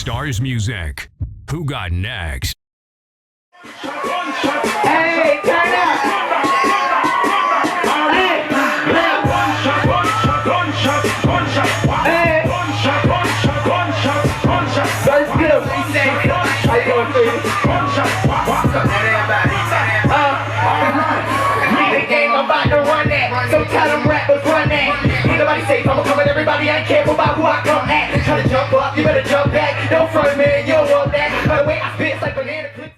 Stars Music. Who got next? Hey, turn up! About to run that, so tell them rappers run that. Ain't nobody safe, I'ma come at everybody, I ain't careful about who I come at. Try to jump up, you better jump back. Don't front man, you don't want that. By the way, I spit it's like banana clips.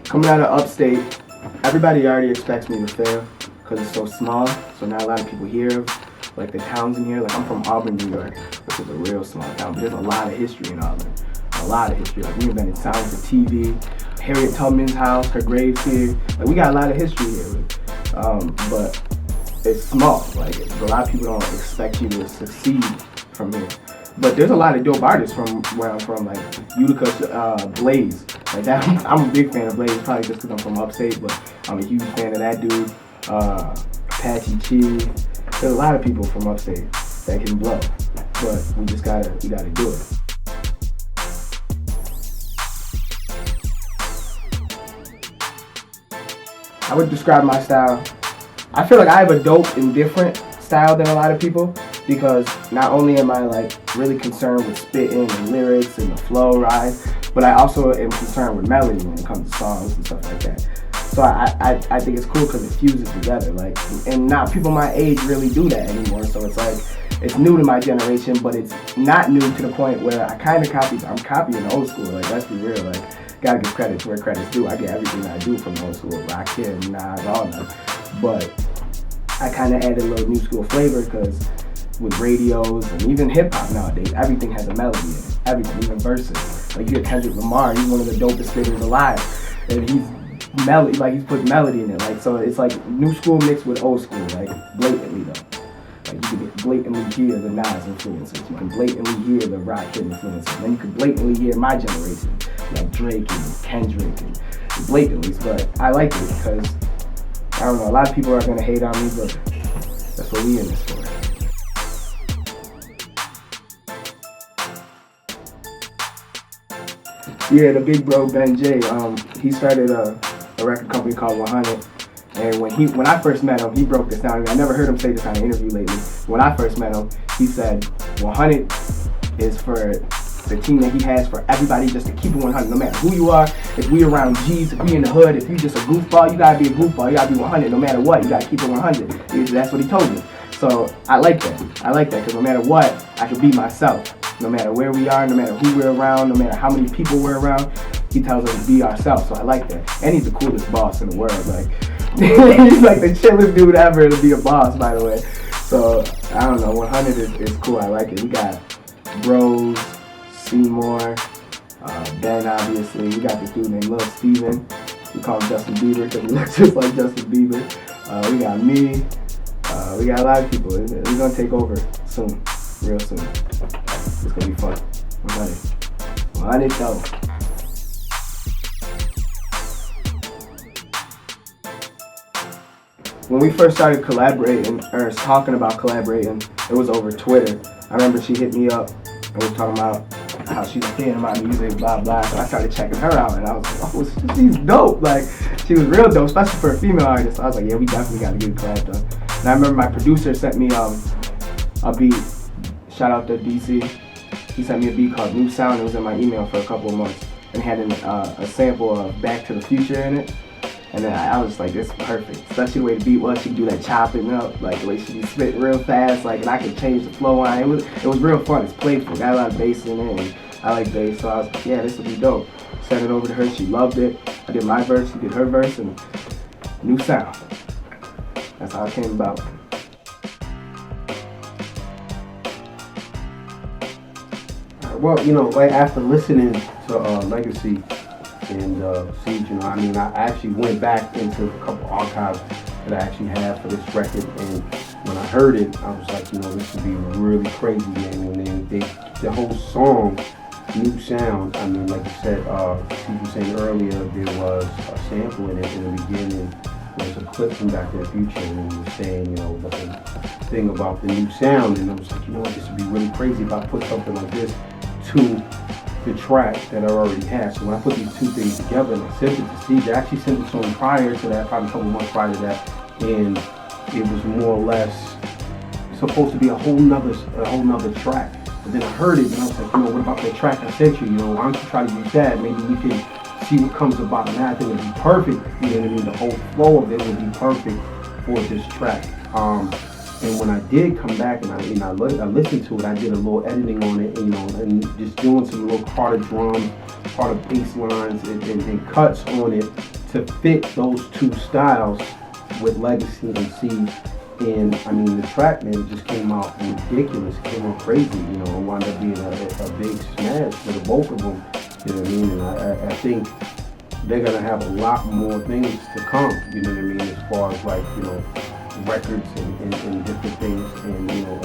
Coming out of upstate, everybody already expects me to fail because it's so small, so not a lot of people hear of like the towns in here. Like I'm from Auburn, New York, which is a real small town, but there's a lot of history in Auburn. A lot of history. Like we invented sound for TV. Harriet Tubman's house, her grave's here. Like we got a lot of history here. But it's small. Like a lot of people don't expect you to succeed from here. But there's a lot of dope artists from where I'm from, like Utica, Blaze. Like that, I'm a big fan of Blaze, probably just because I'm from upstate, but I'm a huge fan of that dude. Apache Chi. There's a lot of people from upstate that can blow, but we gotta do it. I would describe my style. I feel like I have a dope and different style than a lot of people because not only am I like really concerned with spitting and lyrics and the flow, right? But I also am concerned with melody when it comes to songs and stuff like that. So I think it's cool because it fuses together. Like, and not people my age really do that anymore. So it's like it's new to my generation, but it's not new to the point where I kind of I'm copying the old school. Like let's be real, like. Gotta give credit to where credit's due. I get everything I do from old school, Rakim, Nas, all of them. But I kind of added a little new school flavor because with radios and even hip hop nowadays, everything has a melody in it. Everything, even verses. Like you get Kendrick Lamar, he's one of the dopest spitters alive, and he's melody, like he's put melody in it. Like so, it's like new school mixed with old school, like blatantly though. Like you can blatantly hear the Nas influences. You can blatantly hear the Rakim influences. And then you can blatantly hear my generation, like Drake and Kendrick and blatantly. But I like it because, I don't know, a lot of people are going to hate on me, but that's what we in this for. Yeah, the big bro, Ben J, he started a record company called 100. And when I first met him, he broke this down. I never heard him say this on an interview lately. When I first met him, he said 100 is for the team that he has for everybody just to keep it 100. No matter who you are, if we around G's, if we in the hood, if you just a goofball, you gotta be a goofball. You gotta be 100 no matter what. You gotta keep it 100. That's what he told me. So I like that. I like that because no matter what, I can be myself. No matter where we are, no matter who we're around, no matter how many people we're around, he tells us to be ourselves. So I like that. And he's the coolest boss in the world. Like. He's like the chillest dude ever to be a boss, by the way. So, I don't know, 100 is cool, I like it. We got Bros, Seymour, Ben, obviously. We got this dude named Lil Steven. We call him Justin Bieber because he looks just like Justin Bieber. We got me. We got a lot of people. We're going to take over soon, real soon. It's going to be fun. 100. 100 though. When we first started collaborating, or talking about collaborating, it was over Twitter. I remember she hit me up and we were talking about how she's a fan of my music, blah, blah. So I started checking her out and I was like, oh, she's dope. Like, she was real dope, especially for a female artist. So I was like, yeah, we definitely got to get a collab done. And I remember my producer sent me a beat. Shout out to DC. He sent me a beat called New Sound. It was in my email for a couple of months. And it had a sample of Back to the Future in it. And then I was like, this is perfect. Especially the way the beat was, she could do that chopping up, like the way she spit real fast, like, and I could change the flow on it. It was real fun. It's playful. Got a lot of bass in it, and I like bass, so I was like, yeah, this would be dope. Sent it over to her. She loved it. I did my verse. She did her verse, and New Sound. That's how it came about. Well, you know, like after listening to Legacy and Siege, you know, I mean, I actually went back into a couple archives that I actually have for this record, and when I heard it, I was like, you know, this would be really crazy, man. And then the whole song, New Sound, I mean, like you said, Siege was saying earlier, there was a sample in it in the beginning there's a clip from Back to the Future, and he was saying, you know, the whole thing about the new sound, and I was like, you know what, this would be really crazy if I put something like this to the track that I already had. So when I put these two things together and I sent it to CJ, I actually sent it to him prior to that, probably a couple months prior to that, and it was more or less supposed to be a whole nother track. But then I heard it and I was like, you know, what about that track I sent you? You know, why don't you try to use that? Maybe we can see what comes about. And I think it'd be perfect. You know what I mean? The whole flow of it would be perfect for this track. And when I did come back and I listened to it, I did a little editing on it, and, you know, and just doing some little harder drums, harder bass lines, and cuts on it to fit those two styles with Legacy and Siege. And I mean, the track, man, just came out ridiculous. It came out crazy. You know, it wound up being a big smash for the both of them. You know what I mean? And I think they're gonna have a lot more things to come. You know what I mean? As far as, like, you know, records and different things. And, you know,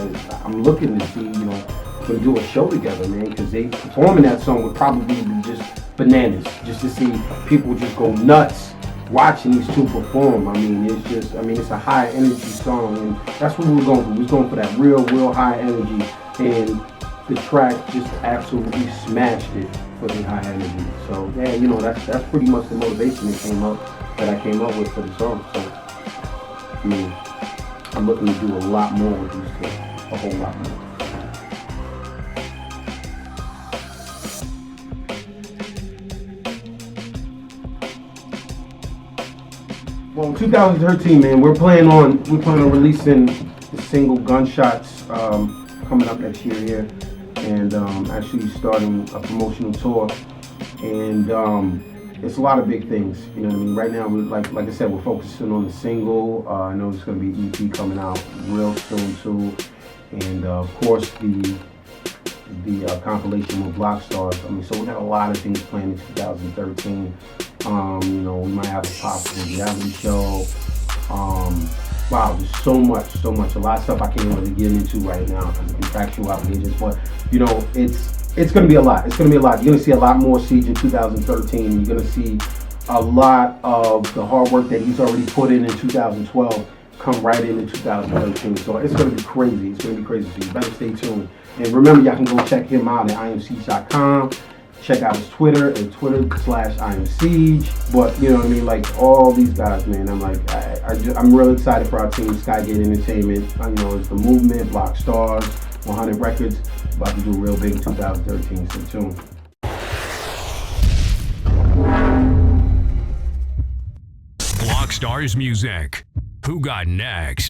I'm looking to see, you know, them do a show together, man, because they performing that song would probably be just bananas, just to see people just go nuts watching these two perform. I mean, it's just, I mean, it's a high energy song, and that's what we were going for. We was going for that real high energy, and the track just absolutely smashed it for the high energy. So yeah, you know, that's pretty much the motivation that I came up with for the song. So I mean, I'm looking to do a lot more with these two, a whole lot more. Well, in 2013, man, we're planning on releasing the single "GunShots" coming up next year here, and actually starting a promotional tour, and it's a lot of big things. You know what I mean? Right now, we like I said, we're focusing on the single. I know there's going to be EP coming out real soon too, and of course the compilation with Block Stars. I mean, so we got a lot of things planned in 2013. You know, we might have a possible reality show. Wow, there's so much, a lot of stuff I can't really get into right now because of contractual obligations. But you know, it's gonna be a lot. It's gonna be a lot. You're gonna see a lot more Siege in 2013. You're gonna see a lot of the hard work that he's already put in 2012 come right in 2013. So it's gonna be crazy. It's gonna be crazy. So you better stay tuned. And remember, y'all can go check him out at imsiege.com. Check out his Twitter at Twitter/IamSiege. But you know what I mean, like all these guys, man. I'm like, I'm real excited for our team, Skygate Entertainment. You know, it's the movement, Block Stars, 100 Records. About to do real big in 2013. Stay tuned. Block Stars Music. Who got next?